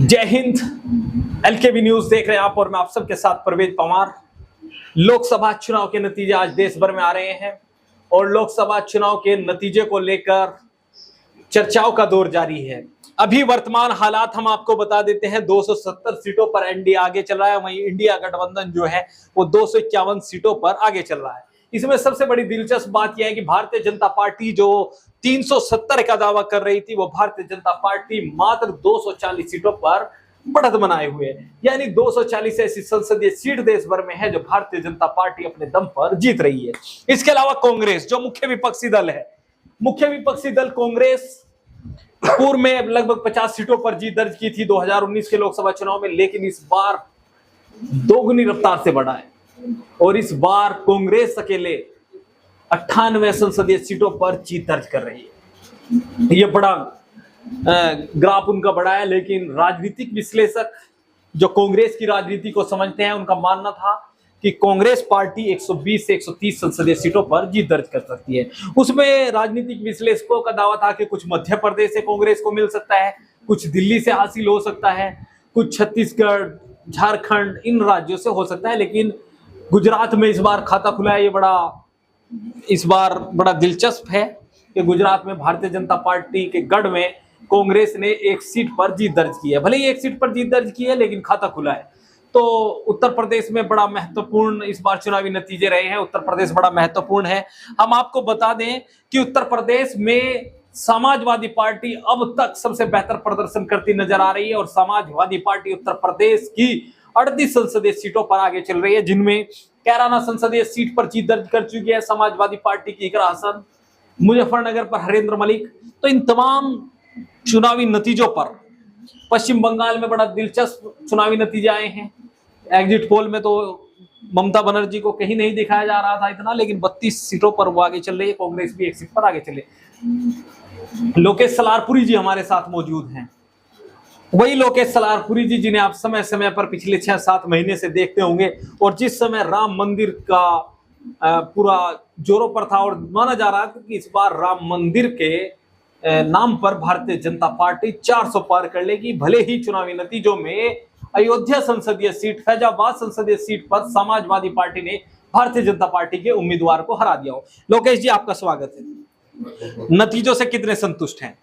जय हिंद। एलकेबी न्यूज देख रहे हैं आप और मैं आप सबके साथ परवेज पवार। लोकसभा चुनाव के नतीजे आज देश भर में आ रहे हैं और लोकसभा चुनाव के नतीजे को लेकर चर्चाओं का दौर जारी है। अभी वर्तमान हालात हम आपको बता देते हैं। 270 सीटों पर एनडीए आगे चल रहा है, वहीं इंडिया गठबंधन जो है वो 251 सीटों पर आगे चल रहा है। इसमें सबसे बड़ी दिलचस्प बात यह है कि भारतीय जनता पार्टी जो 370 का दावा कर रही थी, वो भारतीय जनता पार्टी मात्र 240 सीटों पर बढ़त बनाए हुए है। यानी 240 ऐसी संसदीय सीट देश भर में है जो भारतीय जनता पार्टी अपने दम पर जीत रही है। इसके अलावा कांग्रेस जो मुख्य विपक्षी दल है, मुख्य विपक्षी दल कांग्रेस पूर्व में लगभग 50 सीटों पर जीत दर्ज की थी 2019 के लोकसभा चुनाव में, लेकिन इस बार दोगुनी रफ्तार से बढ़ा है और इस बार कांग्रेस अकेले 98 संसदीय सीटों पर जीत दर्ज कर रही है। ये बड़ा ग्राफ उनका बड़ा है, लेकिन राजनीतिक विश्लेषक जो कांग्रेस की राजनीति को समझते हैं उनका मानना था कि कांग्रेस पार्टी 120 से 130 संसदीय सीटों पर जीत दर्ज कर सकती है। उसमें राजनीतिक विश्लेषकों का दावा था कि कुछ मध्य प्रदेश से कांग्रेस को मिल सकता है, कुछ दिल्ली से हासिल हो सकता है, कुछ छत्तीसगढ़, झारखंड, इन राज्यों से हो सकता है, लेकिन गुजरात में इस बार खाता खुला है। ये इस बार बड़ा दिलचस्प है कि गुजरात में भारतीय जनता पार्टी के गढ़ में कांग्रेस ने एक सीट पर जीत दर्ज की है। भले ही एक सीट पर जीत दर्ज की है, लेकिन खाता खुला है। तो उत्तर प्रदेश में बड़ा महत्वपूर्ण इस बार चुनावी नतीजे रहे हैं। उत्तर प्रदेश बड़ा महत्वपूर्ण है। हम आपको बता दें कि उत्तर प्रदेश में समाजवादी पार्टी अब तक सबसे बेहतर प्रदर्शन करती नजर आ रही है और समाजवादी पार्टी उत्तर प्रदेश की 38 संसदीय सीटों पर आगे चल रही है, जिनमें कैराना संसदीय सीट पर जीत दर्ज कर चुकी है समाजवादी पार्टी की इकरा हसन, मुजफ्फरनगर पर हरेंद्र मलिक। तो इन तमाम चुनावी नतीजों पर पश्चिम बंगाल में बड़ा दिलचस्प चुनावी नतीजे आए हैं। एग्जिट पोल में तो ममता बनर्जी को कहीं नहीं दिखाया जा रहा था इतना, लेकिन 32 सीटों पर वो आगे चल रही है। कांग्रेस भी एक सीट पर आगे चले। लोकेश सलारपुरी जी हमारे साथ मौजूद हैं, वही लोकेश सलारपुरी जी जिन्हें आप समय समय पर पिछले 6-7 महीने से देखते होंगे और जिस समय राम मंदिर का पूरा जोरों पर था और माना जा रहा था कि इस बार राम मंदिर के नाम पर भारतीय जनता पार्टी 400 पार कर लेगी। भले ही चुनावी नतीजों में अयोध्या संसदीय सीट, फैजाबाद संसदीय सीट पर समाजवादी पार्टी ने भारतीय जनता पार्टी के उम्मीदवार को हरा दिया हो। लोकेश जी आपका स्वागत है। नतीजों से कितने संतुष्ट हैं?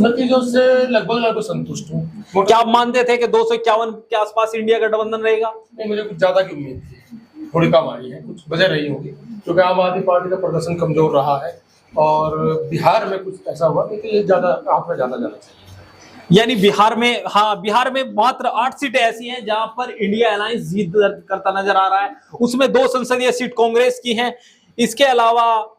नतीजों से लगभग संतुष्ट हूँ। क्या आप मानते थे कि 251 के आसपास इंडिया गठबंधन रहेगा? नहीं, मुझे कुछ ज्यादा की उम्मीद थी, थोड़ी कम आई है। कुछ वजह रही होगी क्योंकि आम आदमी पार्टी का प्रदर्शन कमजोर रहा है और बिहार में कुछ ऐसा हुआ कि ये ज्यादा आंकड़ा ज्यादा जाना चाहिए। यानी बिहार में, हाँ, बिहार में मात्र 8 सीटें ऐसी हैं जहां पर इंडिया अलायंस जीत दर्ज करता नजर आ रहा है। उसमें 2 संसदीय सीट कांग्रेस की हैं। इसके अलावा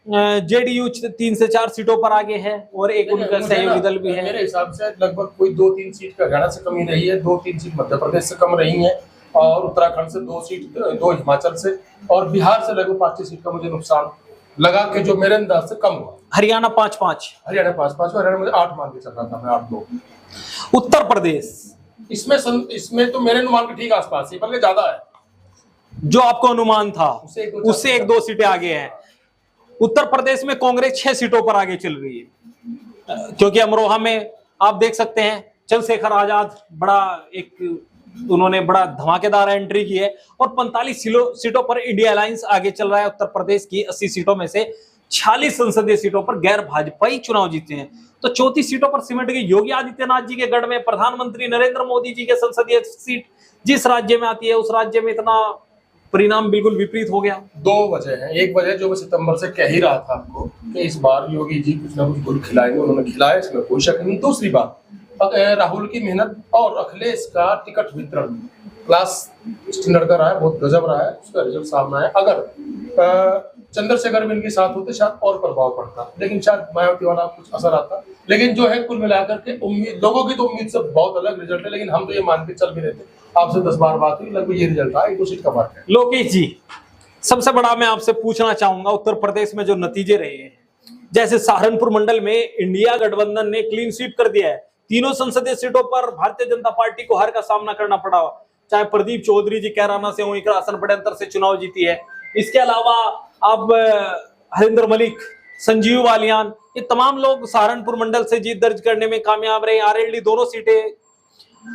जेडीयू 3 से 4 सीटों पर आगे है और एक उनका सहयोगी दल भी है। मेरे हिसाब से लगभग कोई 2-3 सीट का हरियाणा से कम ही रही है, 2-3 सीट मध्य प्रदेश से कम रही है और उत्तराखंड से 2 सीट, 2 हिमाचल से और बिहार से लगभग 5 सीट का मुझे नुकसान लगा कि जो मेरे अंदाज से कम हुआ। हरियाणा 5-5, हरियाणा 5-5, हरियाणा मुझे 8 मान के चल रहा था मैं, 8-2। उत्तर प्रदेश इसमें तो मेरे अनुमान के ठीक आसपास ही, बल्कि ज्यादा है। जो आपको अनुमान था उससे 1-2 सीटें आगे हैं। उत्तर प्रदेश में कांग्रेस 6 सीटों पर आगे चल रही है, क्योंकि अमरोहा में आप देख सकते हैं चंद्रशेखर आजाद उन्होंने बड़ा धमाकेदार एंट्री की है और 45 सीटों पर इंडिया अलायंस आगे चल रहा है। उत्तर प्रदेश की 80 सीटों में से 46 संसदीय सीटों पर गैर भाजपाई चुनाव जीते हैं। तो 34 सीटों पर सिमट गई। योगी आदित्यनाथ जी के गढ़ में प्रधानमंत्री नरेंद्र मोदी जी के संसदीय सीट जिस राज्य में आती है उस राज्य में इतना परिणाम बिल्कुल विपरीत हो गया। 2 वजह है। एक वजह जो मैं सितंबर से कह ही रहा था आपको कि इस बार योगी जी कुछ ना कुछ गुल खिलाएंगे, उन्होंने खिलाया, इसमें कोई शक नहीं। दूसरी बात, राहुल की मेहनत और अखिलेश का टिकट वितरण क्लास स्टैंडर्ड का रहा है, बहुत गजब रहा है, उसका रिजल्ट सामने आया। अगर चंद्रशेखर भी इनके साथ होते शायद और प्रभाव पड़ता, लेकिन शायद मायावती वाला कुछ असर आता। लेकिन जो है कुल मिलाकर के उम्मीद, लोगों की तो उम्मीद से बहुत अलग रिजल्ट है, लेकिन हम तो ये मान के चल भी रहे थे, आपसे 10 बार बात हुई, लगभग ये रिजल्ट आया, 1-2 सीट का फर्क है। लोकेश जी, सबसे बड़ा मैं आपसे पूछना चाहूंगा, उत्तर प्रदेश में जो नतीजे रहे हैं, जैसे सहारनपुर मंडल में इंडिया गठबंधन ने क्लीन स्वीप कर दिया है। तीनों संसदीय सीटों पर भारतीय जनता पार्टी को हार का सामना करना पड़ा, चाहे प्रदीप चौधरी जी कैराना से हो, इकरा हसन बड़े अंतर से चुनाव जीती है। इसके अलावा अब हरेंद्र मलिक, संजीव बालियान, ये तमाम लोग सहारनपुर मंडल से जीत दर्ज करने में कामयाब रहे। आरएलडी दोनों सीटें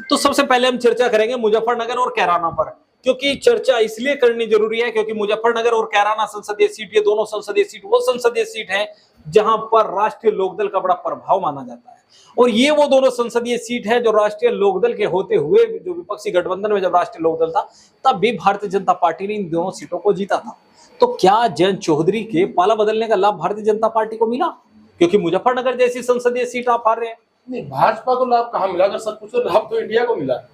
तो सबसे पहले हम चर्चा करेंगे मुजफ्फरनगर और कैराना पर, क्योंकि चर्चा इसलिए करनी जरूरी है क्योंकि मुजफ्फरनगर और कैराना संसदीय सीट, ये दोनों संसदीय सीट वो संसदीय सीट है जहां पर राष्ट्रीय लोकदल का बड़ा प्रभाव माना जाता है। और ये वो दोनों संसदीय सीट है जो राष्ट्रीय लोकदल के होते हुए, जो विपक्षी गठबंधन में जब राष्ट्रीय लोकदल था तब भी भारतीय जनता पार्टी ने इन दोनों सीटों को जीता था। तो क्या जयंत चौधरी के पाला बदलने का लाभ भारतीय जनता पार्टी को मिला, क्योंकि मुजफ्फरनगर जैसी संसदीय सीट आप हार रहे हैं? नहीं, भाजपा को लाभ कहाँ मिला? अगर सब कुछ, तो लाभ तो इंडिया को मिला है।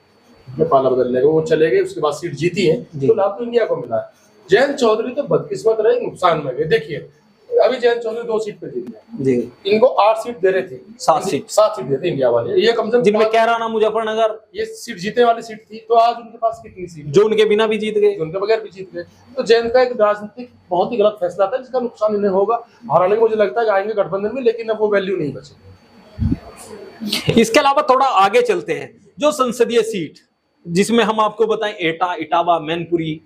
पाला बदलने को वो चले गए, उसके बाद सीट जीती है, तो लाभ तो इंडिया को मिला है। जयंत चौधरी तो बदकिस्मत रहे, नुकसान में गए। देखिए अभी जयंत चौधरी 2 सीट पे जीत गए, इनको 8 सीट दे रहे थे, 7 सीट देते इंडिया वाले, ये कम से कम, जिनमें कैराना मुजफ्फरनगर ये सीट जीतने वाली सीट थी, तो आज उनके पास कितनी सीट, जो उनके बिना भी जीत गए, उनके बगैर भी जीत गए। तो जयंत का एक राजनीतिक बहुत ही गलत फैसला था, जिसका नुकसान इन्हें होगा। हालांकि मुझे लगता है आएंगे गठबंधन में, लेकिन अब वो वैल्यू नहीं बचेगी। इसके अलावा थोड़ा आगे चलते हैं, जो संसदीय सीट जिसमें हम आपको बताएं एटा, इटावा, मैनपुरी,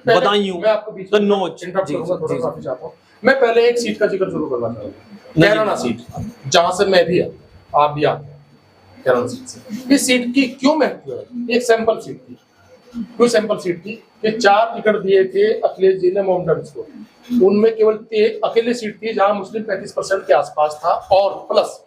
बदायूं, कन्नौज, मैं पहले एक सीट का जिक्र शुरू करना चाहूंगा, कैराना सीट, जहां से मैं भी आप भी आते हैं कैराना सीट से। इस सीट की क्यों महत्व है? एक सैंपल सीट थी। क्यों सैंपल सीट थी? कि 4 टिकट दिए थे अखिलेश जी ने मोहम्मदन को, उनमें केवल अकेले सीट थी जहां मुस्लिम 35% के आसपास था, और प्लस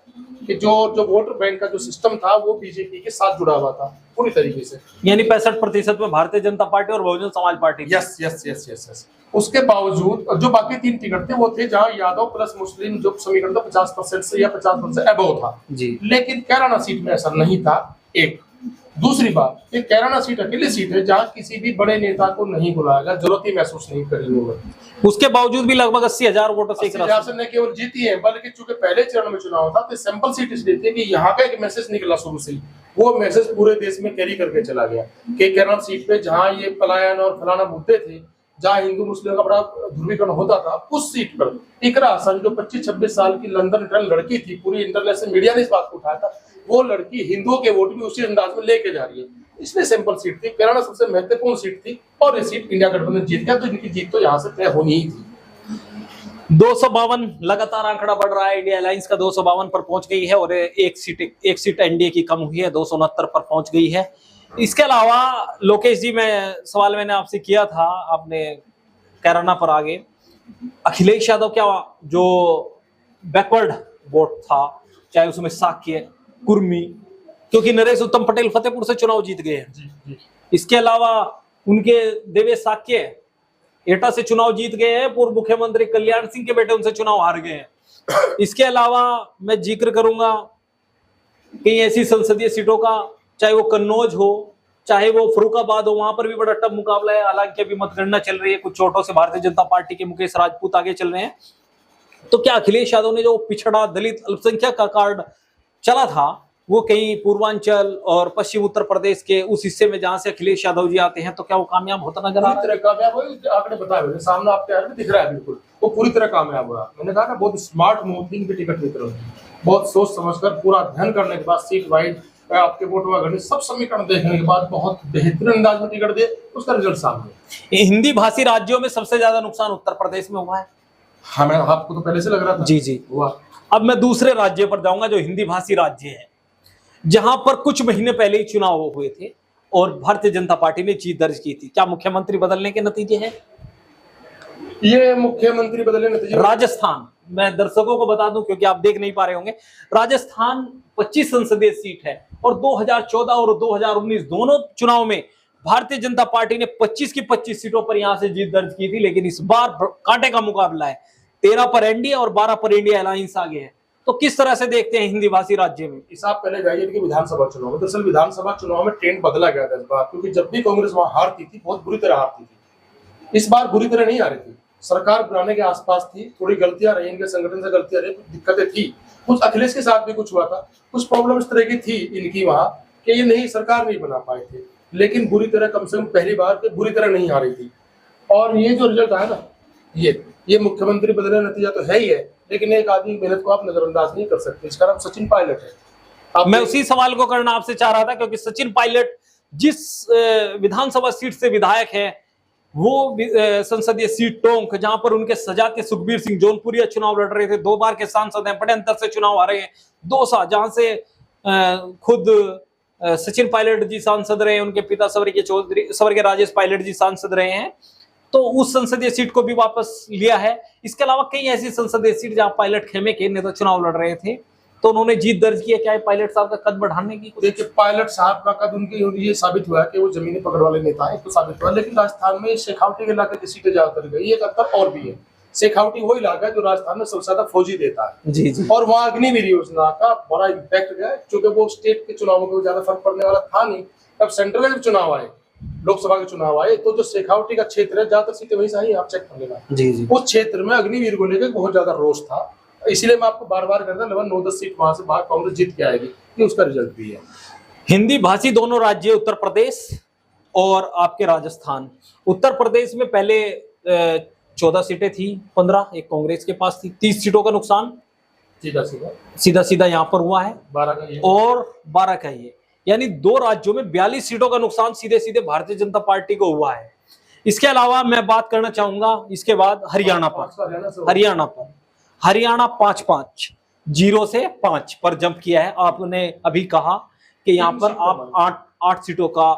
कि जो वोट बैंक का जो सिस्टम था वो बीजेपी के साथ जुड़ा हुआ था पूरी तरीके से, यानी 65% में भारतीय जनता पार्टी और Bahujan Samaj party. Yes yes yes yes yes. उसके बावजूद जो बाकी 3 टिकट थे वो थे जहां यादव प्लस मुस्लिम जो समीकरण था 50% से या 50% अबव था जी। लेकिन कैराना सीट में ऐसा नहीं था। एक दूसरी बात, ये कैराना सीट अकेली सीट है जहां किसी भी बड़े नेता को नहीं बुलाया गया, जरूरत ही महसूस नहीं करी उन्होंने। उसके बावजूद भी लगभग 80,000 वोटों से न केवल जीती है, बल्कि चूंकि पहले चरण में चुनाव था तो सैंपल सीट इसलिए थी कि यहाँ का एक मैसेज निकला शुरू से ही, वो मैसेज पूरे देश में कैरी करके चला गया कि कैराना सीट पे जहाँ ये पलायन और फलाना मुद्दे थे, जहाँ हिंदू मुस्लिम का बड़ा ध्रुवीकरण होता था, उस सीट पर इकरा हसन जो 25-26 साल की लंदन रिटर्न लड़की थी, पूरी इंटरनेशनल मीडिया ने इस बात को उठाया था, वो लड़की हिंदुओं के वोट भी उसी अंदाज में लेके जा रही है। इसलिए सिंपल सीट थी, कैराना सबसे महत्वपूर्ण सीट थी, और ये सीट इंडिया गठबंधन जीत गया, तो इनकी जीत तो यहाँ से तय होनी ही थी। 252 लगातार आंकड़ा बढ़ रहा है, इंडिया अलायंस का 252 पर पहुंच गई है, और एक सीट एनडीए की कम हुई है, 269 पर पहुंच गई है। इसके अलावा लोकेश जी, मैं सवाल मैंने आपसे किया था, आपने कैराना पर आगे अखिलेश यादव क्या जो बैकवर्ड वोट था, चाहे उसमें साक्य, कुर्मी, क्योंकि नरेश उत्तम पटेल फतेहपुर से चुनाव जीत गए हैं, इसके अलावा उनके देवेश साक्य एटा से चुनाव जीत गए हैं, पूर्व मुख्यमंत्री कल्याण सिंह के बेटे उनसे चुनाव हार गए हैं। इसके अलावा मैं जिक्र करूंगा कई ऐसी संसदीय सीटों का, चाहे वो कन्नौज हो, चाहे वो फरुखाबाद हो, वहां पर भी बड़ा टफ मुकाबला है। हालांकि अभी मतगणना चल रही है, कुछ चोटों से भारतीय जनता पार्टी के मुकेश राजपूत आगे चल रहे हैं। तो क्या अखिलेश यादव ने जो पिछड़ा दलित अल्पसंख्यक का कार्ड चला था, वो कहीं पूर्वांचल और पश्चिम उत्तर प्रदेश के उस हिस्से में जहां से अखिलेश यादव जी आते हैं, तो क्या वो कामयाब होता नजर आ रहा है? कामयाब हो, आंकड़े बताए हुए सामने आपके दिख रहा है, बिल्कुल वो पूरी तरह कामयाब हुआ। मैंने कहा ना, बहुत स्मार्ट मूव थी इनके टिकट वितरण, बहुत सोच समझकर, पूरा अध्ययन करने के बाद, सीट वाइज आपके वोट वगैरह सब समीकरण देखने के बाद बहुत बेहतरीन अंदाज में टिकट दे, उसका रिजल्ट सामने। हिंदी भाषी राज्यों में सबसे ज्यादा नुकसान उत्तर प्रदेश में हुआ है। हमें आपको तो पहले से लग रहा था। जी जी हुआ। अब मैं दूसरे राज्य पर जाऊंगा जो हिंदी भाषी राज्य है, जहां पर कुछ महीने पहले ही चुनाव हुए थे और भारतीय जनता पार्टी ने जीत दर्ज की थी। क्या मुख्यमंत्री बदलने के नतीजे हैं? ये मुख्यमंत्री बदलने नतीजे, राजस्थान, मैं दर्शकों को बता दूं क्योंकि आप देख नहीं पा रहे होंगे, राजस्थान 25 संसदीय सीट है और 2014 और 2019 दोनों चुनाव में भारतीय जनता पार्टी ने 25 की 25 सीटों पर यहां से जीत दर्ज की थी। लेकिन इस बार कांटे का मुकाबला है, 13 पर एनडीए और 12 पर इंडिया अलायंस आगे है। तो किस तरह से देखते हैं हिंदी भाषी राज्य में? इस आप पहले जाइए कि विधानसभा चुनाव में, दरअसल विधानसभा चुनाव में ट्रेंड बदला गया था इस बार, क्योंकि जब भी कांग्रेस वहां हारती थी, बहुत बुरी तरह हारती थी। इस बार बुरी तरह नहीं आ रही थी, सरकार बनाने के आसपास थी, थोड़ी गलतियां रही, इनके संगठन से गलतियां रही, कुछ दिक्कतें थी, कुछ अखिलेश के साथ भी कुछ हुआ था, कुछ प्रॉब्लम इस तरह की थी इनकी वहां कि ये नहीं, सरकार नहीं बना पाए थे। लेकिन बुरी तरह, कम से कम पहली बार बुरी तरह नहीं आ रही थी। और ये जो रिजल्ट आया ना, ये मुख्यमंत्री बदलने नतीजा तो है ही है, लेकिन एक आदमी की मेहनत को आप नजरअंदाज नहीं कर सकते। इसका नाम सचिन पायलट है। मैं उसी सवाल को करना आपसे चाह रहा था, क्योंकि सचिन पायलट जिस विधानसभा सीट से विधायक है, वो संसदीय सीट टोंक, जहां पर उनके सजाते सुखबीर सिंह जौनपुरिया चुनाव लड़ रहे थे, 2 बार के सांसद हैं, बड़े अंतर से चुनाव आ रहे हैं। दौसा, जहां से खुद सचिन पायलट जी सांसद रहे, उनके पिता स्वर्गीय राजेश पायलट जी सांसद रहे हैं, तो उस संसदीय सीट को भी वापस लिया है। इसके अलावा कई ऐसी संसदीय सीट जहां पायलट खेमे के नेता चुनाव लड़ रहे थे, तो उन्होंने जीत दर्ज किया। क्या है पायलट साहब का कद बढ़ाने की? देखिए, पायलट साहब का कद उनके ये साबित हुआ कि वो जमीनी पकड़ वाले नेता है, तो साबित हुआ। लेकिन राजस्थान में शेखावटी के इलाके की सीटें ज्यादातर गई। एक अंतर और भी है, शेखावटी वो इलाका है जो राजस्थान में सबसे ज्यादा फौजी देता है जी जी। और वहाँ अग्निवीर योजना का बड़ा इम्पैक्ट गया, क्योंकि वो स्टेट के चुनावों में ज्यादा फर्क पड़ने वाला था नहीं। अब सेंट्रल में जब चुनाव आए, लोकसभा के चुनाव आए, तो जो शेखावटी का क्षेत्र है ज्यादातर सीटें वहीं से आई, आप चेक कर लेना जी जी। उस क्षेत्र में अग्निवीर को लेकर बहुत ज्यादा रोष था। इसलिए मैं आपको बार बार कहता हूं, लगभग 9-10 सीट वहां से बाहर कांग्रेस जीत के आएगी, ये उसका रिजल्ट भी है। हिंदी भाषी दोनों राज्य, उत्तर प्रदेश और आपके राजस्थान। उत्तर प्रदेश में पहले 14 सीटें थी, 15 एक कांग्रेस के पास थी, 30 सीटों का नुकसान सीधा सीधा यहाँ पर हुआ है, 12 का ये और 12 का ये, यानी 2 राज्यों में 42 सीटों का नुकसान सीधे सीधे भारतीय जनता पार्टी को हुआ है। इसके अलावा मैं बात करना चाहूंगा इसके बाद हरियाणा पर। हरियाणा 5-5 0 से 5 पर जंप किया है। आपने अभी कहा कि यहाँ पर आप 8 सीटों का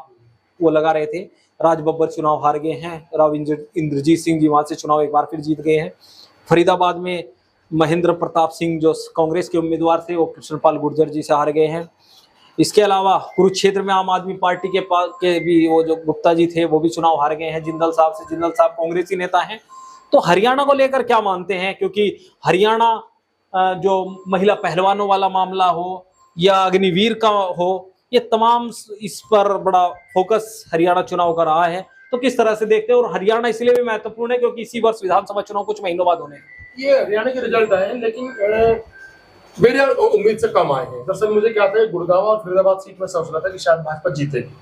वो लगा रहे थे। राज बब्बर चुनाव हार गए हैं, राव इंद्रजीत सिंह जी वहां से चुनाव एक बार फिर जीत गए हैं। फरीदाबाद में महेंद्र प्रताप सिंह जो कांग्रेस के उम्मीदवार थे वो कृष्णपाल गुर्जर जी से हार गए हैं। इसके अलावा कुरुक्षेत्र में आम आदमी पार्टी के भी वो जो गुप्ता जी थे वो भी चुनाव हार गए हैं जिंदल साहब कांग्रेसी नेता हैं। तो हरियाणा को लेकर क्या मानते हैं? क्योंकि हरियाणा जो महिला पहलवानों वाला मामला हो या अग्निवीर का हो, ये तमाम इस पर बड़ा फोकस हरियाणा चुनाव का रहा है। तो किस तरह से देखते हैं? और हरियाणा इसलिए भी महत्वपूर्ण है क्योंकि इसी वर्ष विधानसभा चुनाव कुछ महीनों बाद होने हैं। ये हरियाणा के रिजल्ट आए, लेकिन मेरे उम्मीद से कम आए हैं। दरअसल मुझे क्या था, गुड़गांव और फरीदाबाद सीट में सोच रहा था कि शायद भाजपा जीतेगी,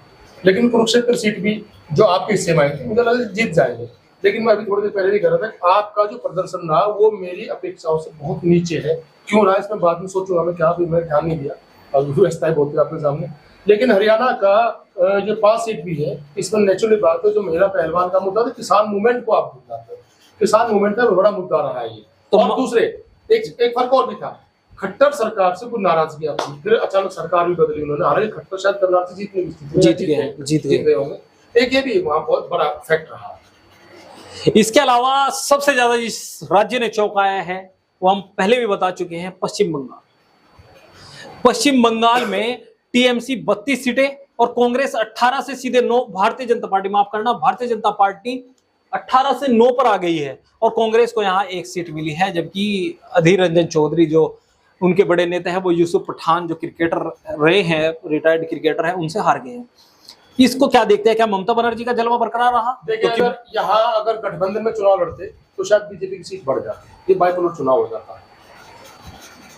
लेकिन कुरुक्षेत्र सीट भी जो आपके हिस्से में आई थी मुझे लगा जीत जाएंगे। लेकिन मैं अभी थोड़ी देर पहले भी कह रहा था, आपका जो प्रदर्शन रहा वो मेरी अपेक्षाओं से बहुत नीचे है। क्यों रहा इसमें बाद में सोचूंगा मैं, क्या भी मैं ध्यान नहीं दिया और व्यवस्था है बहुत आपके सामने। लेकिन हरियाणा का जो 5 सीट भी है, इसमें नेचुरली बात है, जो महिला पहलवान का मुद्दा था, किसान मूवमेंट को आप भूल जाते हैं। किसान मूवमेंट का बड़ा मुद्दा रहा है ये। तो और दूसरे एक फर्क और भी था, खट्टर सरकार से कुछ नाराजगी थी, फिर अचानक सरकार भी बदली उन्होंने। हालांकि खट्टर शायद करनाल से जीत गए होंगे। एक ये भी वहाँ बहुत बड़ा फैक्ट रहा। इसके अलावा सबसे ज्यादा जिस राज्य ने चौंकाया है वो हम पहले भी बता चुके हैं, पश्चिम बंगाल। पश्चिम बंगाल में टीएमसी 32 सीटें और कांग्रेस 18 से सीधे 9, भारतीय जनता पार्टी माफ करना, भारतीय जनता पार्टी 18 से 9 पर आ गई है और कांग्रेस को यहाँ 1 सीट मिली है। जबकि अधीर रंजन चौधरी जो उनके बड़े नेता है, वो यूसुफ पठान जो क्रिकेटर रहे हैं, रिटायर्ड क्रिकेटर है, उनसे हार गए हैं। इसको क्या देखते हैं? क्या ममता बनर्जी का जलवा बरकरार रहा? देखिए, अगर गठबंधन में चुनाव लड़ते तो शायद बीजेपी की सीट बढ़ जाती, ये बाइपोलर चुनाव हो जाता है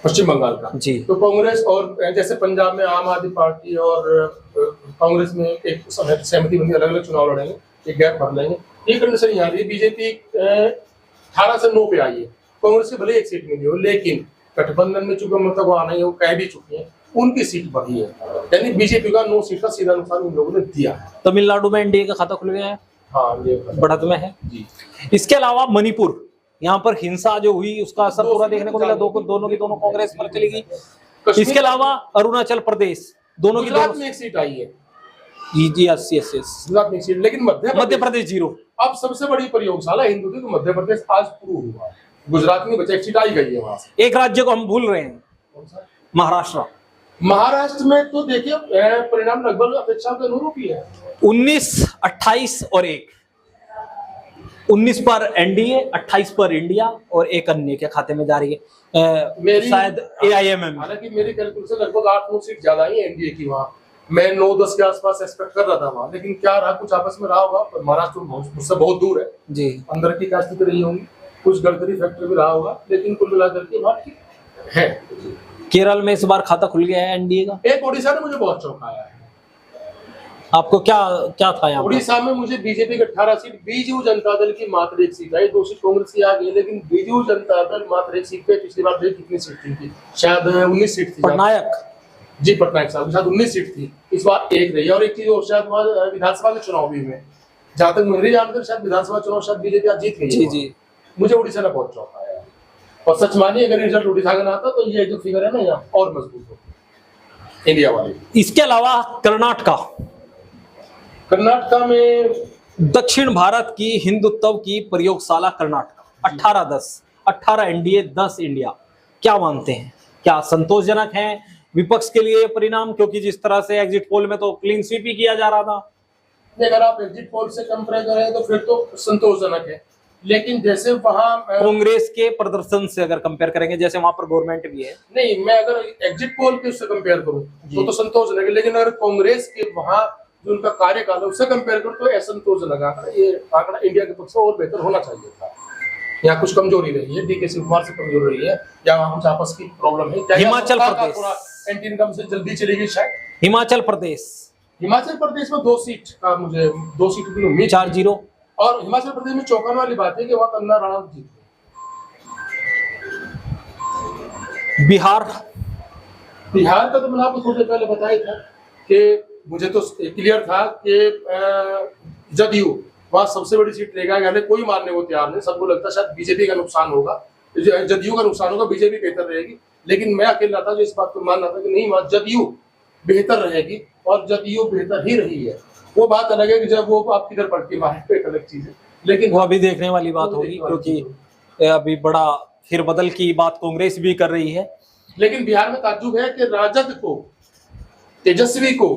पश्चिम बंगाल का जी। तो कांग्रेस और जैसे पंजाब में आम आदमी पार्टी और कांग्रेस में एक सहमति बनी, अलग अलग चुनाव लड़ेंगे, एक गैप भर लेंगे। ये कंडीशन यहाँ रही। बीजेपी 18 से 9 पे आई है, कांग्रेस से भले 1 सीट मिली हो, लेकिन गठबंधन में चूंकि ममता को आना है, वो कह भी चुकी है, उनकी सीट बढ़ी है। यानी बीजेपी का 9 सीट का सीधा नुकसान इन लोगों ने दिया है। तमिलनाडु में एनडीए का खाता खुल गया है, हाँ, बढ़त में है जी। इसके अलावा मणिपुर, यहाँ पर हिंसा जो हुई उसका असर पूरा देखने को मिला, दोनों की दोनों कांग्रेस पर चली गई। इसके अलावा अरुणाचल प्रदेश, दोनों की दोनों में 1 सीट आई है जी। यस, गुजरात में 1 सीट, लेकिन मध्य प्रदेश 0। अब सबसे बड़ी प्रयोगशाला हिंदू थी, तो मध्य प्रदेश आज शुरू हुआ है। गुजरात में बचा 1 सीट आई गई है वहां से। एक राज्य को हम भूल रहे हैं, महाराष्ट्र। महाराष्ट्र में तो देखिए परिणाम लगभग अपेक्षा के अनुरूप ही है। 19, 28 और 1, 19 पर एनडीए, 28 पर इंडिया और 1 अन्य के खाते में जा रही है शायद AIMM। हालांकि मेरी कैलकुलेशन लगभग 8-9 सीट ज्यादा ही एनडीए की। वहाँ मैं 9-10 के आसपास एक्सपेक्ट कर रहा था वहाँ, लेकिन क्या रहा, कुछ आपस में रहा होगा। महाराष्ट्र मुझसे बहुत दूर है जी, अंदर की क्या स्थिति रही होंगी, कुछ गड़बड़ी फैक्टर भी रहा होगा, लेकिन कुल मिलाकर के वहाँ ठीक है। केरल में इस बार खाता खुल गया है एनडीए का। एक ओडिशा ने मुझे बहुत चौंकाया है। आपको क्या था यहाँ? उड़ीसा में मुझे बीजेपी की 18 सीट, बीजू जनता दल की मात्र 1 सीट आई, 2 सीट कांग्रेस की आ गई, लेकिन बीजू जनता दल मात्र 1 सीट पे। पिछली बार देखिए कितनी सीट थी, शायद 19 सीट थी। पटनायक साहब के साथ 19 सीट थी, इस बार 1 रही। और एक चीज और, शायद वहाँ विधानसभा के चुनाव भी हुए, जहाँ तक मेरी जानकारी शायद विधानसभा चुनाव शायद बीजेपी आज जीत गई जी। मुझे उड़ीसा ने बहुत चौंकाया, और सच मानिए अगर रिजल्ट उड़ीसा का ना आता तो ये जो फिगर है ना यहाँ और मजबूत होती। इंडिया वाले। इसके अलावा कर्नाटका में दक्षिण भारत की हिंदुत्व की प्रयोगशाला कर्नाटका 18 एनडीए 10 इंडिया, क्या मानते हैं, क्या संतोषजनक है विपक्ष के लिए परिणाम? क्योंकि जिस तरह से एग्जिट पोल में तो क्लीन स्वीप ही किया जा रहा था। अगर आप एग्जिट पोल से कंपेयर करें तो फिर तो संतोषजनक है, लेकिन जैसे वहां कांग्रेस के प्रदर्शन से अगर कंपेयर करेंगे, जैसे वहां पर गवर्नमेंट भी है, नहीं, मैं अगर एग्जिट पोल के उससे कंपेयर करूं तो संतोषजनक है, लेकिन अगर कांग्रेस के वहां जो उनका कार्यकाल है उससे कंपेयर करो तो असंतोषजनक आंकड़ा। ये आंकड़ा इंडिया के पक्ष में और बेहतर होना चाहिए था। यहाँ कुछ कमजोरी रही है, डीके शिवकुमार से कमजोरी रही है, या वहाँ कुछ आपस की प्रॉब्लम है। क्या हिमाचल प्रदेश थोड़ा एंटी इनकम से जल्दी चली गई शायद। हिमाचल प्रदेश में 2 सीट का मुझे 2 सीट की उम्मीद 4-0। और हिमाचल प्रदेश में चौंकाने वाली बात है कि वहाँ कंगना राणौत जीत गई। बिहार का तो मैंने आपको थोड़ी देर पहले बताया था कि मुझे तो क्लियर था कि जदयू वहाँ सबसे बड़ी सीट लेगा, यानी कोई मानने को तैयार नहीं। सबको लगता शायद बीजेपी का नुकसान होगा, जदयू का नुकसान होगा, बीजेपी बेहतर रहेगी। लेकिन मैं अकेला था जो इस बात को मान रहा था कि नहीं, वहाँ जदयू बेहतर रहेगी, और जदयू बेहतर ही रही है। वो बात अलग है कि जब वो आप किधर पड़ती है, एक अलग चीज है, लेकिन वो अभी देखने वाली बात होगी, क्योंकि अभी बड़ा फिर बदल की बात कांग्रेस भी कर रही है। लेकिन बिहार में ताज्जुब है कि राजद को, तेजस्वी को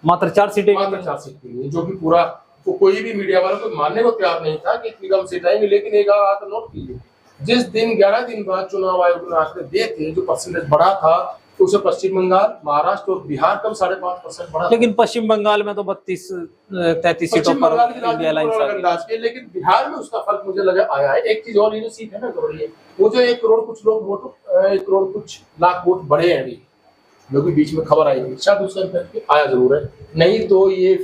मात्र 4 सीटें, मिली, जो कि पूरा तो कोई भी मीडिया वालों को मानने को तैयार नहीं था कि इतनी कम सीट आएंगे। लेकिन एक बात नोट कीजिए, जिस दिन 11 दिन बाद चुनाव आयोग ने आंकड़े दिए थे, जो परसेंटेज बढ़ा था, तो उसे पश्चिम बंगाल, महाराष्ट्र और बिहार कम 5.5% बढ़ा। लेकिन पश्चिम बंगाल में तो 32-33 सीटों पर इंडिया अलायंस है, लेकिन बिहार में उसका फर्क मुझे लगा आया है। एक चीज और, ये जो सीट है ना गौरी, वो जो 1 करोड़ कुछ लोग वोट, 1 करोड़ कुछ लाख वोट बढ़े हैं अभी, जो कि बीच में खबर आई थी, शायद उसका इफेक्ट आया जरूर है। नहीं तो ये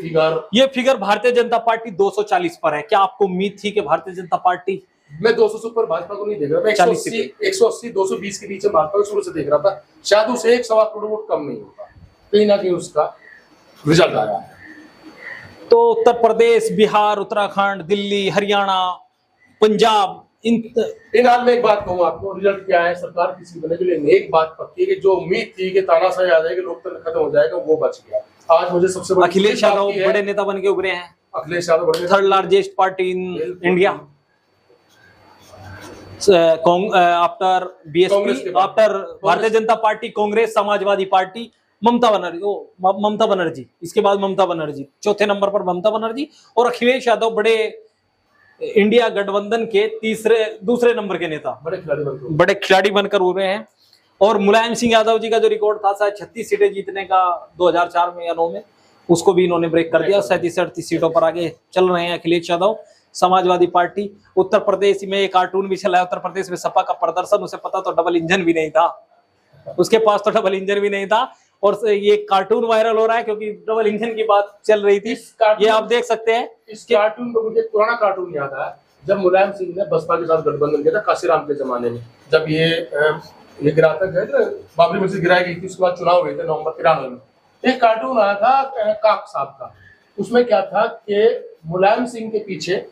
फिगर भारतीय जनता पार्टी 240 पर है। क्या आपको उम्मीद थी कि भारतीय जनता पार्टी? मैं 200 से ऊपर भाजपा को नहीं देख रहा, मैं 180 220 के बीच में भाजपा को शुरू से देख रहा था। शायद उसे 1.25 करोड़ वोट कम नहीं होगा, कहीं ना कहीं उसका रिजल्ट आया है। तो उत्तर प्रदेश, बिहार, उत्तराखंड, दिल्ली, हरियाणा, पंजाब, इन हाल में एक बात कहूँ आपको, रिजल्ट क्या है सरकार किसी बनने के लिए, एक बात पक्की है कि जो उम्मीद थी कि तानाशाही आ जाएगी, लोकतंत्र खत्म हो जाएगा, वो बच गया। आज मुझे सबसे बड़ी अखिलेश यादव बड़े नेता बन के उभरे हैं। अखिलेश यादव बड़े, 3rd largest party in India after BSP, after Bharatiya Janata party, Congress, Samajwadi party, Mamata Banerjee, इसके बाद ममता बनर्जी, चौथे नंबर पर ममता बनर्जी, और अखिलेश यादव बड़े इंडिया गठबंधन के दूसरे नंबर के नेता, बड़े खिलाड़ी बनकर उभरे हैं। और मुलायम सिंह यादव जी का जो रिकॉर्ड था शायद 36 सीटें जीतने का 2004 में या 9 में, उसको भी इन्होंने ब्रेक कर दिया। 37-38 सीटों पर आगे चल रहे हैं अखिलेश यादव। समाजवादी पार्टी, उत्तर प्रदेश में एक कार्टून भी चला है, उत्तर प्रदेश में सपा का प्रदर्शन, उसे पता तो डबल इंजन भी नहीं था, उसके पास तो डबल इंजन भी नहीं था, और ये कार्टून वायरल हो रहा है क्योंकि डबल इंजन की बात चल रही थी। ये आप देख सकते हैं। इस कार्टून को मुझे पुराना कार्टून याद आया, जब मुलायम सिंह ने बसपा के साथ गठबंधन किया था काशीराम के जमाने में, जब ये गिराता गए थे, बाबरी मस्जिद गिराई गई थी, उसके बाद चुनाव हुए थे नवंबर 93 में। एक कार्टून आया था काक साहब का, उसमें क्या था कि मुलायम सिंह के पीछे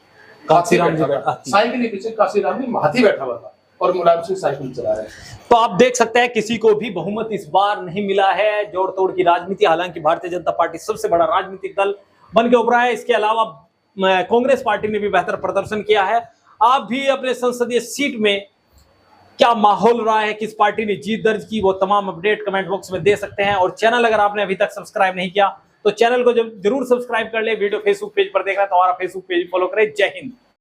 काशीराम जी, साइकिल के पीछे काशीराम जी हाथी बैठा हुआ था और मुलायम सिंह साइकिल चला रहे हैं। तो आप देख सकते हैं किसी को भी बहुमत इस बार नहीं मिला है। जोड़ तोड़ की राजनीति, हालांकि भारतीय जनता पार्टी सबसे बड़ा राजनीतिक दल बन के उभरा है। इसके अलावा कांग्रेस पार्टी ने भी बेहतर प्रदर्शन किया है। आप भी अपने संसदीय सीट में क्या माहौल रहा है, किस पार्टी ने जीत दर्ज की, वो तमाम अपडेट कमेंट बॉक्स में दे सकते हैं। और चैनल अगर आपने अभी तक सब्सक्राइब नहीं किया तो चैनल को जरूर सब्सक्राइब कर ले। वीडियो फेसबुक पेज पर देख रहे हैं तो हमारा फेसबुक पेज फॉलो करें। जय हिंद।